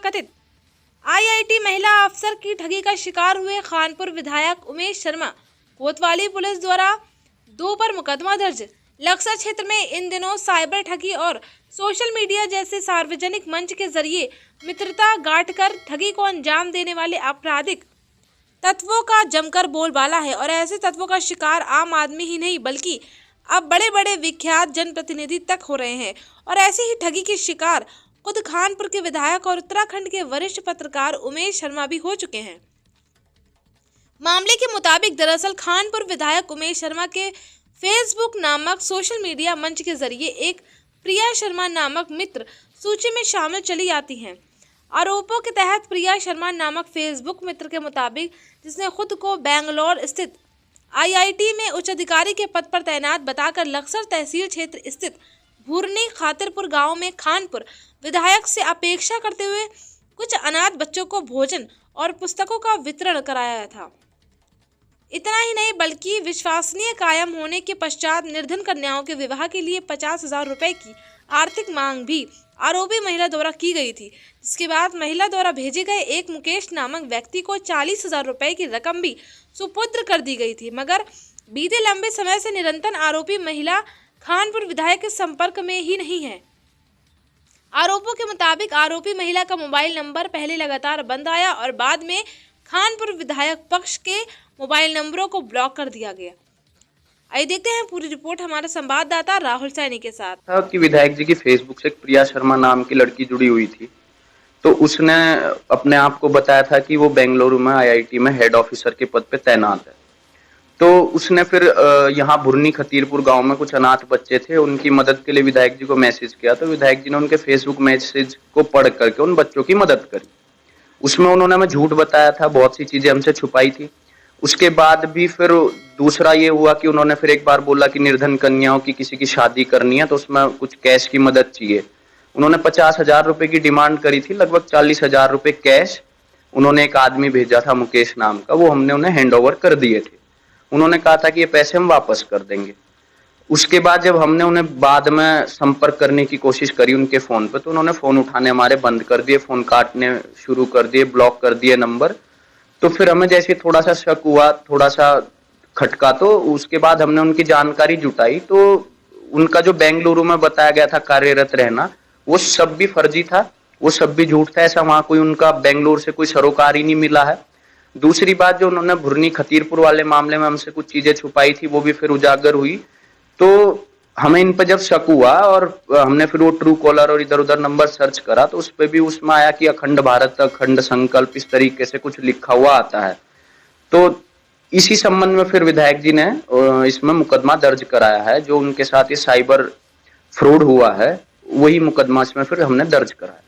कथित आईआईटी महिला अफसर की ठगी का शिकार हुए खानपुर विधायक उमेश शर्मा कोतवाली पुलिस द्वारा 2 पर मुकदमा दर्ज। लक्सर क्षेत्र में इन दिनों साइबर ठगी और सोशल मीडिया जैसे सार्वजनिक मंच के जरिए मित्रता गांठकर ठगी को अंजाम देने वाले आपराधिक तत्वों का जमकर बोलबाला है और ऐसे तत्वों का शिकार आम आदमी ही नहीं बल्कि अब बड़े बड़े विख्यात जनप्रतिनिधि तक हो रहे हैं। और ऐसी ही ठगी के शिकार खुद खानपुर के विधायक और उत्तराखंड के वरिष्ठ पत्रकार उमेश शर्मा भी हो चुके हैं। मामले के मुताबिक दरअसल खानपुर विधायक उमेश शर्मा के फेसबुक नामक सोशल मीडिया मंच के जरिए एक प्रिया शर्मा नामक मित्र सूची में शामिल चली आती हैं। आरोपों के तहत प्रिया शर्मा नामक फेसबुक मित्र के मुताबिक जिसने खुद को बेंगलोर स्थित आईआईटी में उच्च अधिकारी के पद पर तैनात बताकर लक्सर तहसील क्षेत्र स्थित भूरनी खातिरपुर गांव में खानपुर विधायक से अपेक्षा करते हुए कुछ अनाथ बच्चों को भोजन और पुस्तकों का वितरण कराया था। इतना ही नहीं बल्कि विश्वसनीय कायम होने के पश्चात निर्धन कन्याओं के विवाह के लिए 50,000 रुपए की आर्थिक मांग भी आरोपी महिला द्वारा की गई थी, जिसके बाद महिला द्वारा भेजे गए एक मुकेश नामक व्यक्ति को 40,000 रुपए की रकम भी सुपुत्र कर दी गई थी। मगर बीते लंबे समय से निरंतर आरोपी महिला खानपुर विधायक के संपर्क में ही नहीं है। आरोपों के मुताबिक आरोपी महिला का मोबाइल नंबर पहले लगातार बंद आया और बाद में खानपुर विधायक पक्ष के मोबाइल नंबरों को ब्लॉक कर दिया गया। आइए देखते हैं पूरी रिपोर्ट हमारे संवाददाता राहुल सैनी के साथ। था कि विधायक जी की फेसबुक से एक प्रिया शर्मा नाम की लड़की जुड़ी हुई थी, तो उसने अपने आप को बताया था कि वो बेंगलुरु में आईआईटी में हेड ऑफिसर के पद पे तैनात है। तो उसने फिर यहाँ भुरनी खतीरपुर गांव में कुछ अनाथ बच्चे थे, उनकी मदद के लिए विधायक जी को मैसेज किया। तो विधायक जी ने उनके फेसबुक मैसेज को पढ़ करके उन बच्चों की मदद करी। उसमें उन्होंने हमें झूठ बताया था, बहुत सी चीजें हमसे छुपाई थी। उसके बाद भी फिर दूसरा ये हुआ कि उन्होंने फिर एक बार बोला कि निर्धन कन्याओं की किसी की शादी करनी है तो उसमें कुछ कैश की मदद चाहिए। उन्होंने 50,000 रुपए की डिमांड करी थी, लगभग 40,000 रुपए कैश उन्होंने एक आदमी भेजा था मुकेश नाम का, वो हमने उन्हें हैंड ओवर कर दिए थे। उन्होंने कहा था कि ये पैसे हम वापस कर देंगे। उसके बाद जब हमने उन्हें बाद में संपर्क करने की कोशिश करी उनके फोन पे, तो उन्होंने फोन उठाने हमारे बंद कर दिए, फोन काटने शुरू कर दिए, ब्लॉक कर दिए नंबर। तो फिर हमें जैसे थोड़ा सा शक हुआ, थोड़ा सा खटका, तो उसके बाद हमने उनकी जानकारी जुटाई। तो उनका जो बेंगलुरु में बताया गया था कार्यरत रहना, वो सब भी फर्जी था, वो सब भी झूठ था। ऐसा वहां कोई उनका बेंगलुरु से कोई सरोकार ही नहीं मिला है। दूसरी बात, जो उन्होंने भुरनी खतीरपुर वाले मामले में हमसे कुछ चीजें छुपाई थी, वो भी फिर उजागर हुई। तो हमें इन पर जब शक हुआ और हमने फिर वो ट्रू कॉलर और इधर उधर नंबर सर्च करा, तो उस पर भी उसमें आया कि अखंड भारत अखंड संकल्प, इस तरीके से कुछ लिखा हुआ आता है। तो इसी संबंध में फिर विधायक जी ने इसमें मुकदमा दर्ज कराया है। जो उनके साथ ये साइबर फ्रॉड हुआ है, वही मुकदमा इसमें फिर हमने दर्ज कराया।